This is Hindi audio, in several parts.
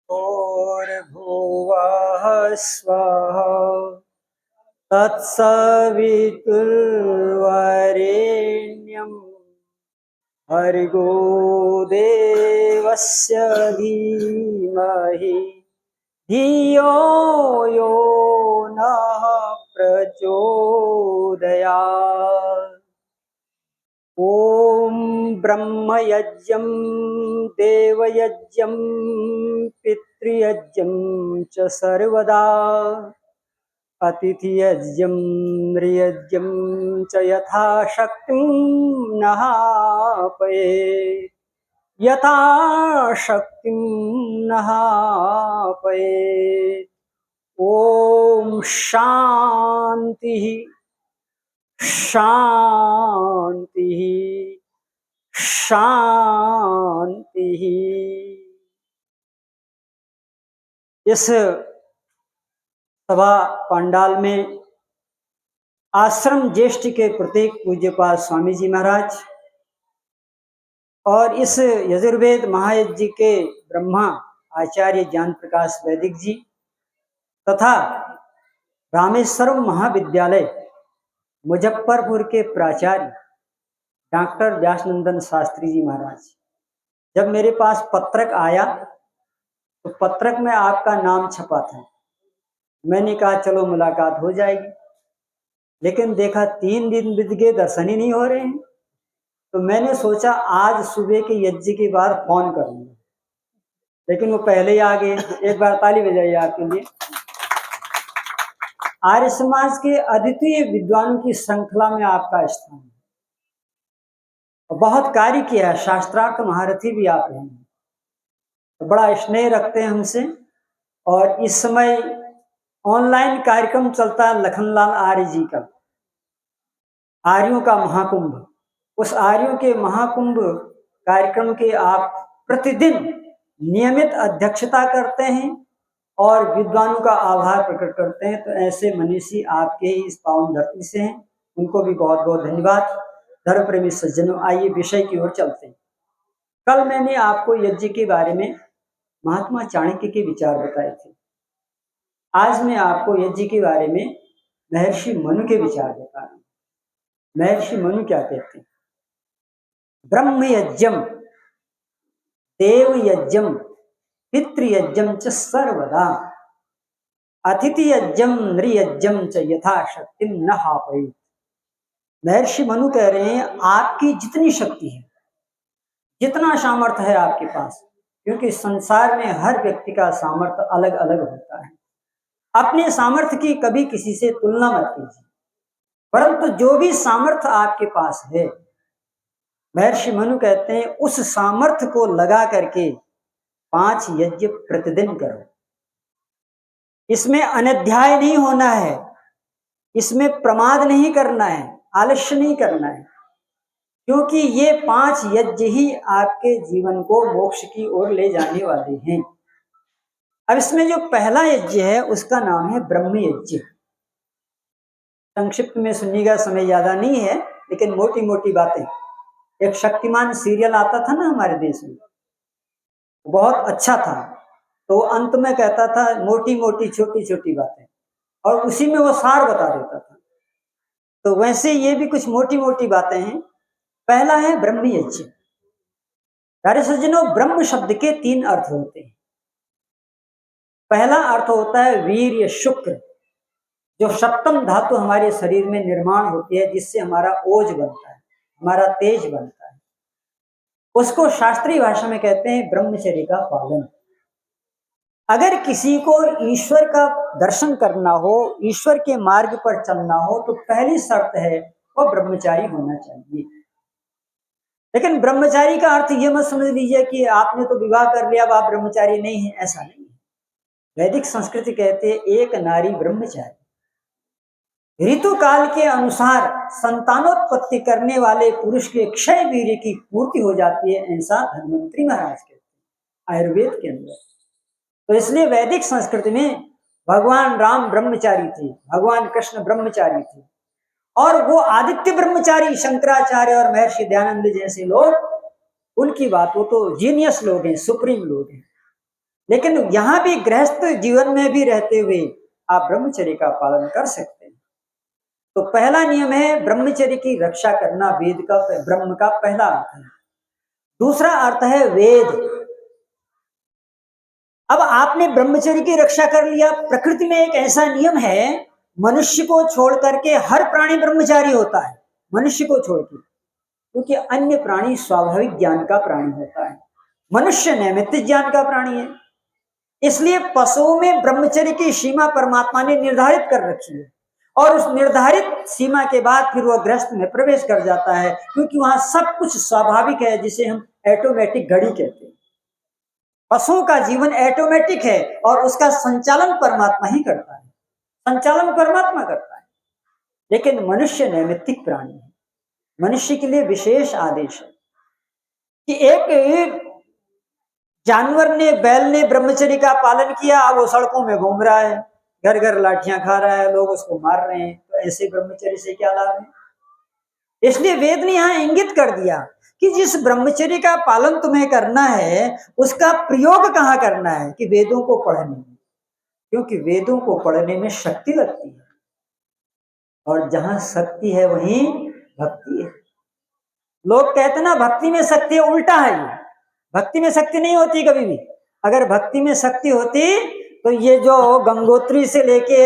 भूर्भुवः स्वः तत्सवितुर्वरेण्यं भर्गो देवस्य धीमहि धियो यो नः प्रचोदयात्। ॐ ब्रह्मयज्ञं देवयज्ञं पितृयज्ञं च सर्वदा अतिथियज्ञं नृयज्ञं च यथाशक्तिं नहापये यथाशक्तिं नहापये। ॐ शान्तिः शान्तिः शान्तिः। इस सभा पंडाल में आश्रम ज्येष्ठ के प्रतीक पूज्यपाद स्वामी जी महाराज और इस यजुर्वेद महायज्ञ के ब्रह्मा आचार्य ज्ञान प्रकाश वैदिक जी तथा रामेश्वरम महाविद्यालय मुजफ्फरपुर के प्राचार्य डॉक्टर व्यासनंदन शास्त्री जी महाराज, जब मेरे पास पत्रक आया तो पत्रक में आपका नाम छपा था। मैंने कहा चलो मुलाकात हो जाएगी, लेकिन देखा 3 दिन बीत गए, दर्शन ही नहीं हो रहे हैं। तो मैंने सोचा आज सुबह के यज्ञ के बाद फोन करूंगा, लेकिन वो पहले ही आ गए। एक बार ताली बजाइए आपके लिए। आर्य समाज के अद्वितीय विद्वानों की श्रृंखला में आपका स्थान है, बहुत कार्य किया है, शास्त्रार्थ महारथी भी आप रहे हैं, तो बड़ा स्नेह रखते हैं हमसे। और इस समय ऑनलाइन कार्यक्रम चलता है लखनलाल आर्य जी का, आर्यों का महाकुंभ। उस आर्यों के महाकुंभ कार्यक्रम के आप प्रतिदिन नियमित अध्यक्षता करते हैं और विद्वानों का आभार प्रकट करते हैं। तो ऐसे मनीषी आपके ही इस पावन धरती से हैं, उनको भी बहुत बहुत धन्यवाद। धर्म प्रेमी सज्जनों, आइए विषय की ओर चलते हैं। कल मैंने आपको यज्ञ के बारे में महात्मा चाणक्य के विचार बताए थे। आज मैं आपको यज्ञ के बारे में महर्षि मनु के विचार बता रहा हूं। महर्षि मनु क्या कहते हैं? ब्रह्म यज्ञम देव यज्ञम पितृयज्ञम च सर्वदा अतिथि यज्ञम नृयज्ञम च यथाशक्ति न हापयेत्। महर्षि मनु कह रहे हैं आपकी जितनी शक्ति है, जितना सामर्थ्य है आपके पास, क्योंकि संसार में हर व्यक्ति का सामर्थ्य अलग अलग होता है, अपने सामर्थ्य की कभी किसी से तुलना मत कीजिए। परंतु जो भी सामर्थ्य आपके पास है, महर्षि मनु कहते हैं उस सामर्थ्य को लगा करके 5 यज्ञ प्रतिदिन करो। इसमें अनध्याय नहीं होना है, इसमें प्रमाद नहीं करना है, आलस्य नहीं करना है, क्योंकि ये 5 यज्ञ ही आपके जीवन को मोक्ष की ओर ले जाने वाले हैं। अब इसमें जो पहला यज्ञ है उसका नाम है ब्रह्म यज्ञ। संक्षिप्त में सुनिएगा, समय ज्यादा नहीं है, लेकिन मोटी मोटी बातें। एक शक्तिमान सीरियल आता था ना हमारे देश में, बहुत अच्छा था। तो अंत में कहता था मोटी मोटी छोटी छोटी बातें, और उसी में वो सार बता देता था। तो वैसे ये भी कुछ मोटी मोटी बातें हैं। पहला है ब्रह्म यज्ञ। प्यारे सज्जनों, ब्रह्म शब्द के 3 अर्थ होते हैं। पहला अर्थ होता है वीर्य शुक्र, जो सप्तम धातु हमारे शरीर में निर्माण होती है, जिससे हमारा ओज बनता है, हमारा तेज बनता है। उसको शास्त्रीय भाषा में कहते हैं ब्रह्मचर्य का पालन। अगर किसी को ईश्वर का दर्शन करना हो, ईश्वर के मार्ग पर चलना हो, तो पहली शर्त है वो ब्रह्मचारी होना चाहिए। लेकिन ब्रह्मचारी का अर्थ ये मत समझ लीजिए कि आपने तो विवाह कर लिया अब आप ब्रह्मचारी नहीं है, ऐसा नहीं है। वैदिक संस्कृति कहते हैं एक नारी ब्रह्मचारी। ऋतु काल के अनुसार संतानोत्पत्ति करने वाले पुरुष के क्षय वीर्य की पूर्ति हो जाती है, ऐसा धन्वंतरी महाराज कहते हैं आयुर्वेद के अंदर। तो इसलिए वैदिक संस्कृति में भगवान राम ब्रह्मचारी थे, भगवान कृष्ण ब्रह्मचारी थे, और वो आदित्य ब्रह्मचारी शंकराचार्य और महर्षि दयानंद जैसे लोग, उनकी बात, वो तो जीनियस लोग हैं, सुप्रीम लोग हैं। लेकिन यहाँ भी गृहस्थ जीवन में भी रहते हुए आप ब्रह्मचर्य का पालन कर सकते हैं। तो पहला नियम है ब्रह्मचर्य की रक्षा करना, वेद का, ब्रह्म का पहला अर्थ है। दूसरा अर्थ है वेद। अब आपने ब्रह्मचर्य की रक्षा कर लिया। प्रकृति में एक ऐसा नियम है, मनुष्य को छोड़ करके हर प्राणी ब्रह्मचारी होता है, मनुष्य को छोड़ के, क्योंकि अन्य प्राणी स्वाभाविक ज्ञान का प्राणी होता है, मनुष्य नैमित्तिक ज्ञान का प्राणी है। इसलिए पशुओं में ब्रह्मचर्य की सीमा परमात्मा ने निर्धारित कर रखी है, और उस निर्धारित सीमा के बाद फिर वह गृहस्थ में प्रवेश कर जाता है, क्योंकि वहां सब कुछ स्वाभाविक है, जिसे हम ऑटोमेटिक घड़ी कहते हैं। पशुओं का जीवन ऑटोमेटिक है और उसका संचालन परमात्मा ही करता है, संचालन परमात्मा करता है। लेकिन मनुष्य नैमित्तिक प्राणी है, मनुष्य के लिए विशेष आदेश है कि एक जानवर ने, बैल ने ब्रह्मचर्य का पालन किया, अब वो सड़कों में घूम रहा है, घर घर लाठियां खा रहा है, लोग उसको मार रहे हैं, तो ऐसे ब्रह्मचर्य से क्या लाभ है? इसलिए वेद ने यहां इंगित कर दिया कि जिस ब्रह्मचर्य का पालन तुम्हें करना है, उसका प्रयोग कहाँ करना है? कि वेदों को पढ़ने में, क्योंकि वेदों को पढ़ने में शक्ति लगती है, और जहां शक्ति है वहीं भक्ति है। लोग कहते ना भक्ति में शक्ति है, उल्टा है ये। भक्ति में शक्ति नहीं होती कभी भी। अगर भक्ति में शक्ति होती तो ये जो गंगोत्री से लेके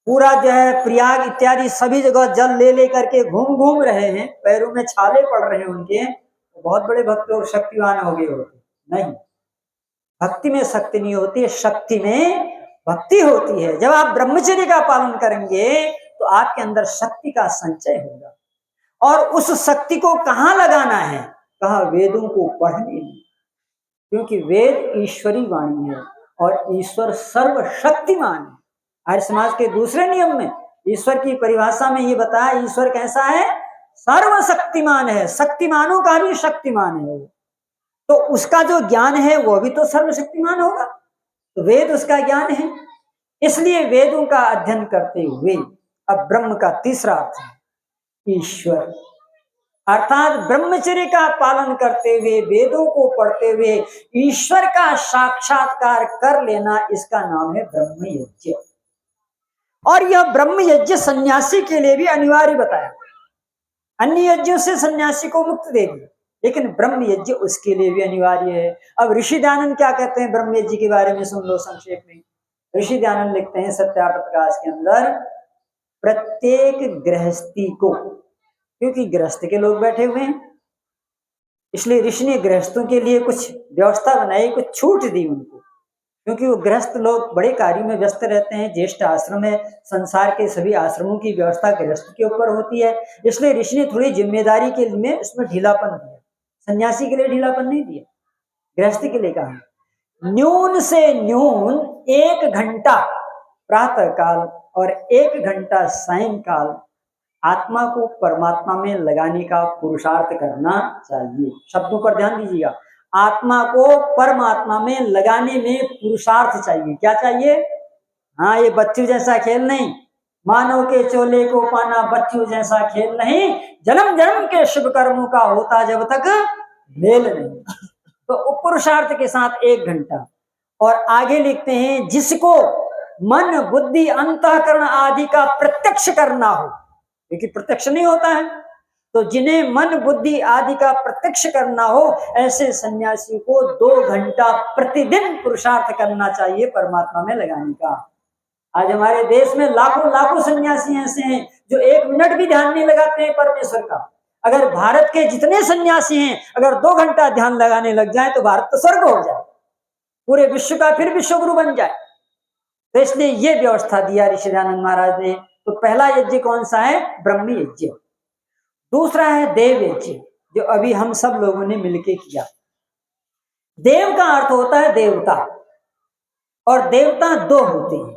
पूरा जो है प्रयाग इत्यादि सभी जगह जल ले ले करके घूम घूम रहे हैं, पैरों में छाले पड़ रहे हैं उनके, तो बहुत बड़े भक्त और शक्तिवान हो गए होते। नहीं, भक्ति में शक्ति नहीं होती है, शक्ति में भक्ति होती है। जब आप ब्रह्मचर्य का पालन करेंगे तो आपके अंदर शक्ति का संचय होगा, और उस शक्ति को कहाँ लगाना है? कहा वेदों को पढ़ने में, क्योंकि वेद ईश्वरी वाणी है और ईश्वर सर्वशक्तिमान है। आर्य समाज के दूसरे नियम में ईश्वर की परिभाषा में ये बताया, ईश्वर कैसा है? सर्वशक्तिमान है, शक्तिमानों का भी शक्तिमान है वो। तो उसका जो ज्ञान है वो भी तो सर्वशक्तिमान होगा, तो वेद उसका ज्ञान है। इसलिए वेदों का अध्ययन करते हुए, अब ब्रह्म का तीसरा अर्थ है ईश्वर, अर्थात ब्रह्मचर्य का पालन करते हुए, वेदों को पढ़ते हुए ईश्वर का साक्षात्कार कर लेना, इसका नाम है ब्रह्म यज्ञ। और यह ब्रह्म यज्ञ सन्यासी के लिए भी अनिवार्य बताया। अन्य यज्ञों से सन्यासी को मुक्त देगी, लेकिन ब्रह्म यज्ञ उसके लिए भी अनिवार्य है। अब ऋषि दयानंद क्या कहते हैं ब्रह्म यज्ञ के बारे में, सुन लो संक्षेप में। ऋषि दयानंद लिखते हैं सत्यार्थ प्रकाश के अंदर, प्रत्येक गृहस्थी को, क्योंकि गृहस्थ के लोग बैठे हुए हैं, इसलिए ऋषि ने गृहस्थों के लिए कुछ व्यवस्था बनाई, कुछ छूट दी उनको, क्योंकि वो गृहस्थ लोग बड़े कार्य में व्यस्त रहते हैं। ज्येष्ठ आश्रम है, संसार के सभी आश्रमों की व्यवस्था गृहस्थ के ऊपर होती है, इसलिए ऋषि ने थोड़ी जिम्मेदारी के लिए उसमें ढीलापन दिया। सन्यासी के लिए ढीलापन नहीं दिया, गृहस्थी के लिए कहा न्यून से न्यून 1 घंटा प्रातः काल और 1 घंटा सायंकाल आत्मा को परमात्मा में लगाने का पुरुषार्थ करना चाहिए। शब्दों पर ध्यान दीजिएगा, आत्मा को परमात्मा में लगाने में पुरुषार्थ चाहिए। क्या चाहिए? हाँ, ये बच्चों जैसा खेल नहीं, मानव के चोले को पाना बच्चों जैसा खेल नहीं, जन्म जन्म के शुभ कर्मों का होता जब तक मेल नहीं। तो पुरुषार्थ के साथ 1 घंटा। और आगे लिखते हैं, जिसको मन बुद्धि अंतःकरण आदि का प्रत्यक्ष करना हो, क्योंकि प्रत्यक्ष नहीं होता है, तो जिन्हें मन बुद्धि आदि का प्रत्यक्ष करना हो, ऐसे सन्यासी को 2 घंटा प्रतिदिन पुरुषार्थ करना चाहिए परमात्मा में लगाने का। आज हमारे देश में लाखों लाखों सन्यासी ऐसे हैं जो 1 मिनट भी ध्यान नहीं लगाते हैं परमेश्वर का। अगर भारत के जितने सन्यासी हैं अगर 2 घंटा ध्यान लगाने लग जाए तो भारत तो स्वर्ग हो जाए, पूरे विश्व का फिर विश्वगुरु बन जाए। तो इसलिए ये व्यवस्था दिया ऋषि दयानंद महाराज ने। तो पहला यज्ञ कौन सा है? ब्रह्म यज्ञ। दूसरा है देव यज्ञ, जो अभी हम सब लोगों ने मिलके किया। देव का अर्थ होता है देवता, और देवता 2 होते हैं,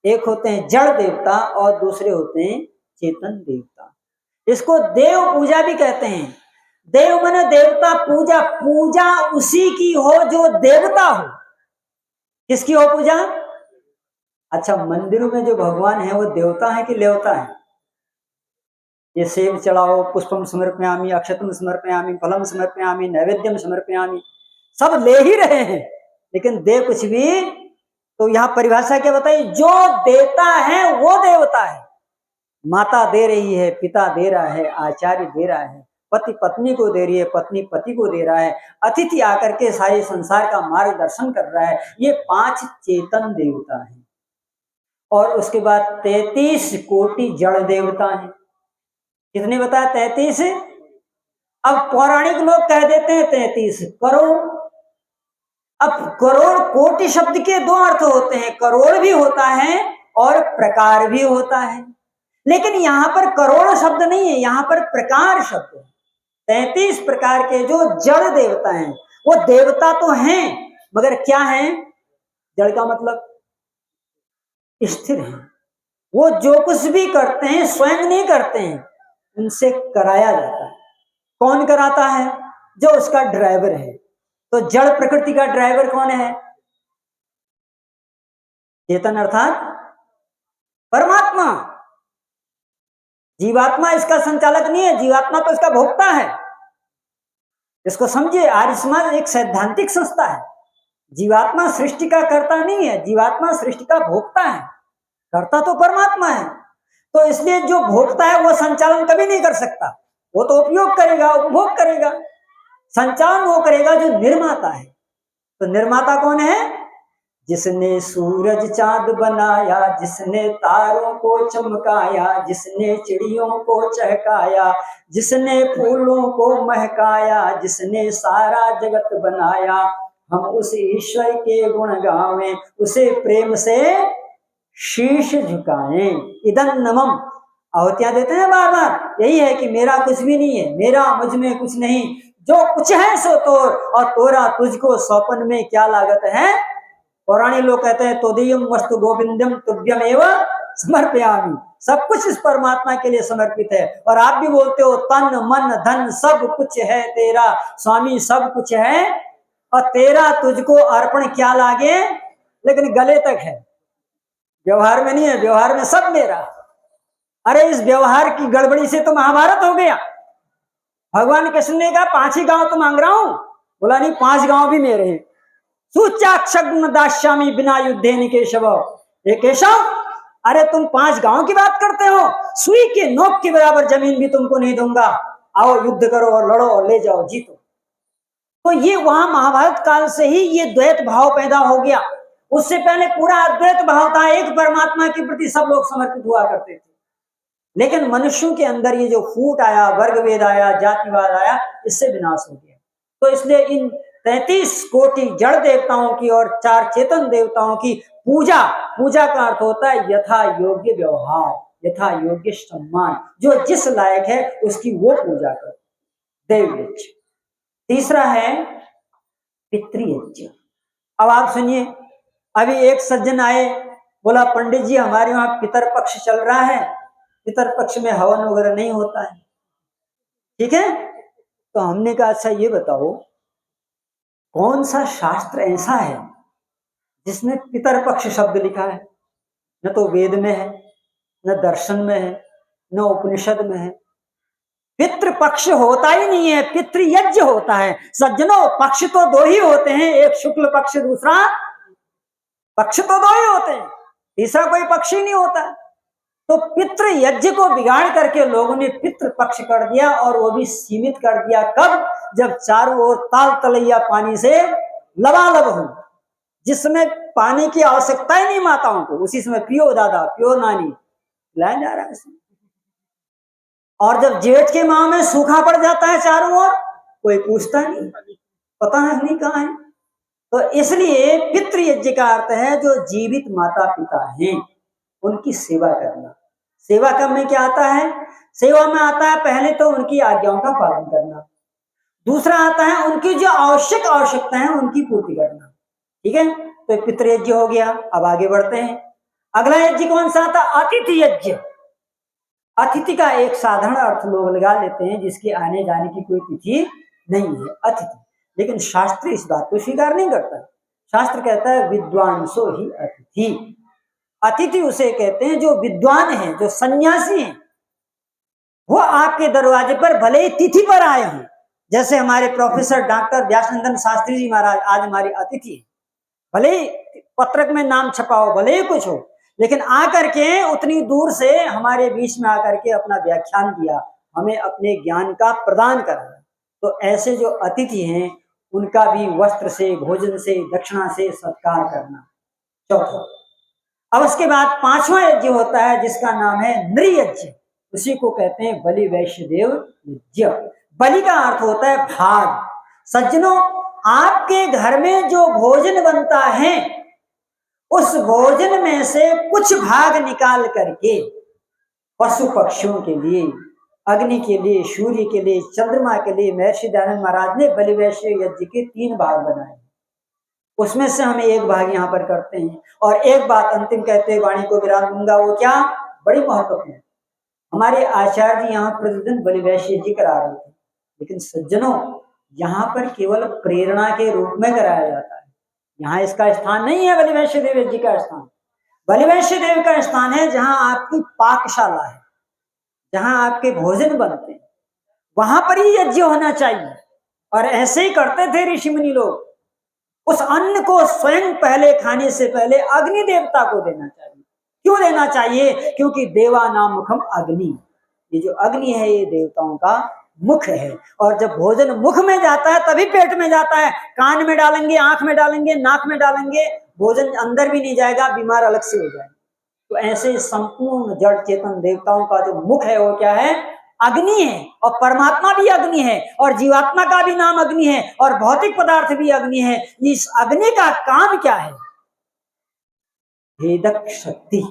एक होते हैं जड़ देवता और दूसरे होते हैं चेतन देवता। इसको देव पूजा भी कहते हैं। देव माने देवता, पूजा, पूजा उसी की हो जो देवता हो। किसकी हो पूजा? अच्छा, मंदिरों में जो भगवान है वो देवता है कि लेवता है? ये सेब चढ़ाओ, पुष्पम समर्पयामि, अक्षतम समर्पयामि, फलम समर्पयामि, नैवेद्यम समर्पयामि, सब ले ही रहे हैं, लेकिन दे कुछ भी। तो यहाँ परिभाषा क्या बताई, जो देता है वो देवता है। माता दे रही है, पिता दे रहा है, आचार्य दे रहा है, पति पत्नी को दे रही है, पत्नी पति को दे रहा है, अतिथि आकर के सारे संसार का मार्गदर्शन कर रहा है। ये 5 चेतन देवता है। और उसके बाद 33 कोटि जड़ देवता है। कितने बताया? 33। अब पौराणिक लोग कह देते हैं 33 करोड़। अब करोड़, कोटि शब्द के 2 अर्थ होते हैं, करोड़ भी होता है और प्रकार भी होता है। लेकिन यहां पर करोड़ शब्द नहीं है, यहां पर प्रकार शब्द है। 33 प्रकार के जो जड़ देवता हैं, वो देवता तो हैं मगर क्या हैं? जड़ का मतलब स्थिर है। वो जो कुछ भी करते हैं स्वयं नहीं करते हैं, उनसे कराया जाता है। कौन कराता है? जो उसका ड्राइवर है। तो जड़ प्रकृति का ड्राइवर कौन है? चेतन अर्थात परमात्मा। जीवात्मा इसका संचालक नहीं है, जीवात्मा तो इसका भोक्ता है। इसको समझिए, आर्य समाज एक सैद्धांतिक संस्था है। जीवात्मा सृष्टि का कर्ता नहीं है, जीवात्मा सृष्टि का भोक्ता है। कर्ता तो परमात्मा है। तो इसलिए जो भोक्ता है वो संचालन कभी नहीं कर सकता। वो तो उपयोग करेगा, उपभोग करेगा। संचालन वो करेगा जो निर्माता है। तो निर्माता कौन है? जिसने सूरज चांद बनाया, जिसने तारों को चमकाया, जिसने चिड़ियों को चहकाया, जिसने फूलों को महकाया, जिसने सारा जगत बनाया, हम उस ईश्वर के गुण गावें, उसे प्रेम से शीश झुकाएं। इदं नमम। आहुतियां देते हैं बार बार, यही है कि मेरा कुछ भी नहीं है, मेरा मुझ में कुछ नहीं, जो कुछ है सो तोर, और तोरा तुझको सौपन में क्या लागत है। पौराणिक लोग कहते हैं तोदीयम वस्तु गोविंदम तुभ्यम एवं समर्पयामि। सब कुछ इस परमात्मा के लिए समर्पित है। और आप भी बोलते हो तन मन धन सब कुछ है तेरा, स्वामी सब कुछ है और तेरा तुझको अर्पण क्या लागे। लेकिन गले तक है, व्यवहार में नहीं है। व्यवहार में सब मेरा। अरे इस व्यवहार की गड़बड़ी से तो महाभारत हो गया। भगवान कृष्ण ने कहा 5 ही गांव तो मांग रहा हूं, बोला नहीं 5 गांव भी मेरे हैं। सूचाक्षग्न दास्यामी बिना युद्धे निकेशव। ये केशव, अरे तुम 5 गांव की बात करते हो, सुई के नोक के बराबर जमीन भी तुमको नहीं दूंगा। आओ युद्ध करो और लड़ो और ले जाओ, जीतो। तो ये वहां महाभारत काल से ही ये द्वैत भाव पैदा हो गया। उससे पहले पूरा अद्वैत भाव था, एक परमात्मा के प्रति सब लोग समर्पित हुआ करते थे। लेकिन मनुष्यों के अंदर ये जो फूट आया, वर्गभेद आया, जातिवाद आया, इससे विनाश हो गया। तो इसलिए इन 33 कोटि जड़ देवताओं की और 4 चेतन देवताओं की पूजा, पूजा का अर्थ होता है यथा योग्य व्यवहार, यथा योग्य सम्मान। जो जिस लायक है उसकी वो पूजा करो, देव यज्ञ। तीसरा है पितृयज्ञ। अब आप सुनिए, अभी एक सज्जन आए, बोला पंडित जी हमारे वहां पितर पक्ष चल रहा है, पितर पक्ष में हवन वगैरह नहीं होता है। ठीक है, तो हमने कहा अच्छा ये बताओ कौन सा शास्त्र ऐसा है जिसमें पितर पक्ष शब्द लिखा है? न तो वेद में है, न दर्शन में है, न उपनिषद में है। पितृ पक्ष होता ही नहीं है, पितृयज्ञ होता है। सज्जनों, पक्ष तो 2 ही होते हैं, एक शुक्ल पक्ष, दूसरा पक्ष तो 2 ही होते हैं, तीसरा कोई पक्ष ही नहीं होता। तो पितृ यज्ञ को बिगाड़ करके लोगों ने पितृ पक्ष कर दिया, और वो भी सीमित कर दिया। कब? जब चारों ओर ताल तलैया पानी से लबालब हो, जिसमें पानी की आवश्यकता ही नहीं माताओं को, उसी समय पियो दादा पियो नानी लाया जा रहा है। और जब जेठ के माह में सूखा पड़ जाता है चारों ओर, कोई पूछता नहीं, पता है नहीं कहाँ है। तो इसलिए पितृयज्ञ का अर्थ है जो जीवित माता पिता हैं उनकी सेवा करना। सेवा करने क्या आता है? सेवा में आता है पहले तो उनकी आज्ञाओं का पालन करना, दूसरा आता है उनकी जो आवश्यकता है उनकी पूर्ति करना। ठीक है, तो पितृयज्ञ हो गया। अब आगे बढ़ते हैं, अगला यज्ञ कौन सा आता? अतिथि यज्ञ। अतिथि का एक साधारण अर्थ लोग लगा लेते हैं जिसके आने जाने की कोई तिथि नहीं है, अतिथि। लेकिन शास्त्र इस बात को स्वीकार नहीं करता। शास्त्र कहता है विद्वांसो ही अतिथि। अतिथि उसे कहते हैं जो विद्वान है, जो सन्यासी है। वो आपके दरवाजे पर भले ही तिथि पर आए हों, जैसे हमारे प्रोफेसर डॉक्टर व्यासनंदन शास्त्री जी महाराज आज हमारी अतिथि है। भले ही पत्रक में नाम छपाओ, भले ही कुछ हो, लेकिन आकर के उतनी दूर से हमारे बीच में आकर के अपना व्याख्यान दिया, हमें अपने ज्ञान का प्रदान करा। तो ऐसे जो अतिथि हैं उनका भी वस्त्र से, भोजन से, दक्षिणा से सत्कार करना। चौथा, अब उसके बाद पांचवा यज्ञ होता है जिसका नाम है नृयज्ञ। उसी को कहते हैं बलि वैश्यदेव यज्ञ। बलि का अर्थ होता है भाग। सज्जनों, आपके घर में जो भोजन बनता है उस भोजन में से कुछ भाग निकाल करके पशु पक्षियों के लिए, अग्नि के लिए, सूर्य के लिए, चंद्रमा के लिए महर्षि दयानंद महाराज ने बलि वैश्य यज्ञ के 3 भाग बनाए। उसमें से हमें एक भाग यहाँ पर करते हैं। और एक बात अंतिम कहते हुए वाणी को विराम दूंगा, वो क्या, बड़ी महत्वपूर्ण। हमारे आचार्य जी यहाँ प्रतिदिन बलि वैश्य यज्ञ करा रहे थे, लेकिन सज्जनों यहाँ पर केवल प्रेरणा के रूप में कराया जाता है। यहाँ इसका स्थान नहीं है बलि वैश्य देव यज्ञ का स्थान। बलि वैश्य देव का स्थान है जहाँ आपकी पाकशाला है, जहाँ आपके भोजन बनते हैं, वहां पर ही यज्ञ होना चाहिए। और ऐसे ही करते थे ऋषि मुनि लोग। उस अन्न को स्वयं पहले खाने से पहले अग्नि देवता को देना चाहिए। क्यों देना चाहिए? क्योंकि देवा नाम मुखम अग्नि। ये जो अग्नि है ये देवताओं का मुख है, और जब भोजन मुख में जाता है तभी पेट में जाता है। कान में डालेंगे, आंख में डालेंगे, नाक में डालेंगे, भोजन अंदर भी नहीं जाएगा, बीमार अलग से हो जाएगा। तो ऐसे संपूर्ण जड़ चेतन देवताओं का जो मुख है वो क्या है? अग्नि है। और परमात्मा भी अग्नि है, और जीवात्मा का भी नाम अग्नि है, और भौतिक पदार्थ भी अग्नि है। इस अग्नि का काम क्या है? भेदक शक्ति।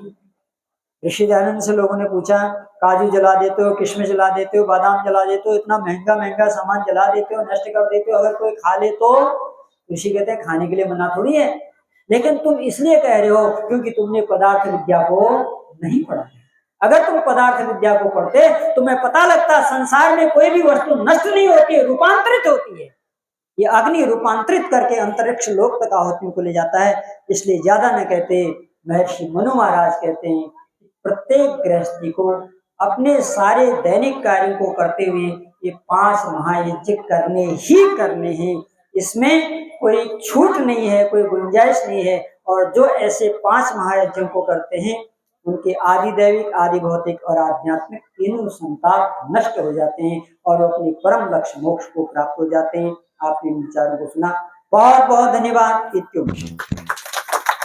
ऋषि दयानंद से लोगों ने पूछा, काजू जला देते हो, किशमिश जला देते हो, बादाम जला देते हो, इतना महंगा महंगा सामान जला देते हो, नष्ट कर देते हो, अगर कोई खा ले तो? ऋषि कहते हैं खाने के लिए मना थोड़ी है, लेकिन तुम इसलिए कह रहे हो क्योंकि तुमने पदार्थ विद्या को नहीं पढ़ा है। अगर तुम पदार्थ विद्या को पढ़ते तुम्हें पता लगता संसार में कोई भी वस्तु नष्ट नहीं होती है, रूपांतरित होती है। ये अग्नि रूपांतरित करके अंतरिक्ष लोक तक आहुतियों को ले जाता है। इसलिए ज्यादा न कहते, महर्षि मनु महाराज कहते हैं प्रत्येक गृहस्थी को अपने सारे दैनिक कार्यों को करते हुए ये 5 महायज्ञ करने ही करने हैं। इसमें कोई छूट नहीं है, कोई गुंजाइश नहीं है। और जो ऐसे 5 महायज्ञों को करते हैं उनके आदि दैविक, आदि भौतिक और आध्यात्मिक तीनों संताप नष्ट हो जाते हैं और वो अपने परम लक्ष्य मोक्ष को प्राप्त हो जाते हैं। आपने विचारों को सुना, बहुत बहुत धन्यवाद।